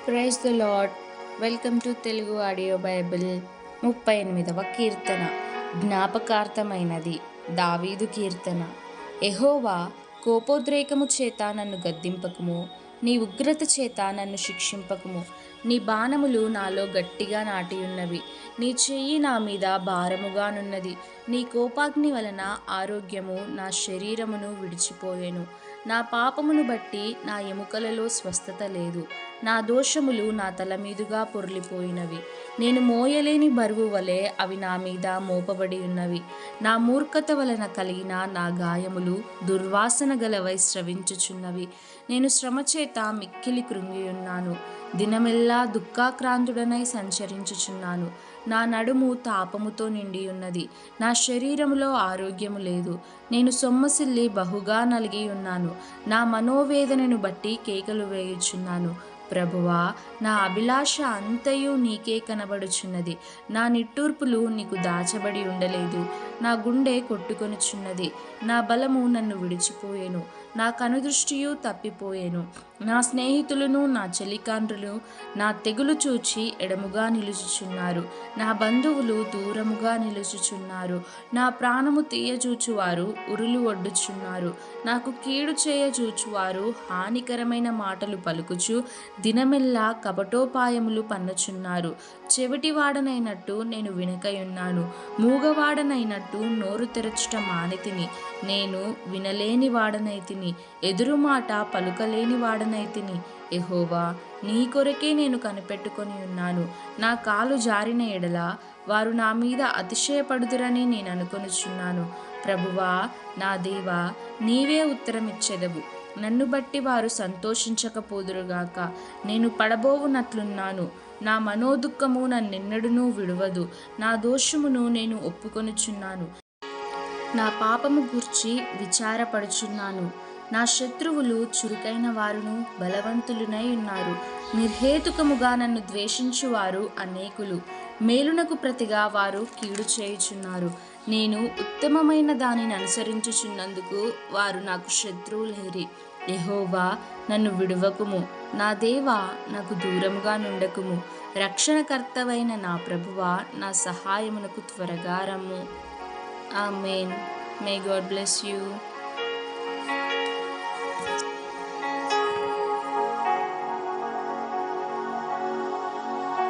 Praise the Lord. Welcome to Telugu audio Bible. 38వ కీర్తన. జ్ఞాపకార్థమైనది. దావీదు కీర్తన. యెహోవా, కోపోద్రేకము చేత నన్ను గద్దింపకుము, నీ ఉగ్రత చేత నన్ను శిక్షింపకుము. నీ బాణములు నాలో గట్టిగా నాటియున్నవి, నీ చెయ్యి నా మీద భారముగానున్నది. నీ కోపాగ్ని వలన ఆరోగ్యము నా శరీరమును విడిచిపోయెను. నా పాపమును బట్టి నా ఎముకలలో స్వస్థత లేదు. నా దోషములు నా తల మీదుగా పొర్లిపోయినవి. నేను మోయలేని బరువు వలె అవి నా మీద మోపబడి ఉన్నవి. నా మూర్ఖత వలన కలిగిన నా గాయములు దుర్వాసన గలవై స్రవించుచున్నవి. నేను శ్రమ చేత మిక్కిలి కృంగియున్నాను. దినమెల్లా దుఃఖాక్రాంతుడనై సంచరించుచున్నాను. నా నడుము తాపముతో నిండి ఉన్నది. నా శరీరములో ఆరోగ్యము లేదు. నేను సొమ్మసిల్లి బహుగా నలిగి ఉన్నాను. నా మనోవేదనను బట్టి కేకలు వేయుచున్నాను. ప్రభువా, నా అభిలాష అంతయు నీకే కనబడుచున్నది. నా నిట్టూర్పులు నీకు దాచబడి ఉండలేదు. నా గుండె కొట్టుకొనుచున్నది. నా బలము నన్ను విడిచిపోయెను. నా కనుదృష్టియు తప్పిపోయెను. నా స్నేహితులను నా చెలికాండ్రులు నా తెగులు చూచి ఎడముగా నిలుచుచున్నారు. నా బంధువులు దూరముగా నిలుచుచున్నారు. నా ప్రాణము తీయజూచువారు ఉరులు ఒడ్డుచున్నారు. నాకు కీడు చేయజూచువారు హానికరమైన మాటలు పలుకుచు దినమెల్లా కపటోపాయములు పన్నుచున్నారు. చెవిటివాడనైనట్టు నేను వినకయున్నాను. మూగవాడనైనట్టు నోరు తెరచుట మానితిని. నేను వినలేని వాడనైతిని, ఎదురుమాట పలుకలేని వాడనైతిని. యెహోవా, నీ కొరకే నేను కనిపెట్టుకొని ఉన్నాను. నా కాలు జారిన ఎడల వారు నా మీద అతిశయపడుదురని నేను అనుకొనుచున్నాను. ప్రభువా, నా దేవా, నీవే ఉత్తరమిచ్చెదవు. నన్ను బట్టి వారు సంతోషించకపోదురుగాక. నేను పడబోవునట్లున్నాను. నా మనోదుఃఖము నన్నెన్నడునూ విడువదు. నా దోషమును నేను ఒప్పుకొనుచున్నాను. నా పాపము గూర్చి విచారపడుచున్నాను. నా శత్రువులు చురుకైన వారును బలవంతులునై ఉన్నారు. నిర్హేతుకముగా నన్ను ద్వేషించువారు అనేకులు. మేలునకు ప్రతిగా వారు కీడు చేయుచున్నారు. నేను ఉత్తమమైన దానిని అనుసరించుచున్నందుకు వారు నాకు శత్రువులైరి. యెహోవా, నన్ను విడువకుము. నా దేవా, నాకు దూరముగా నుండకుము. రక్షణకర్తవైన నా ప్రభువా, నా సహాయమునకు త్వరగా రమ్ము. ఆమేన్. May God bless you.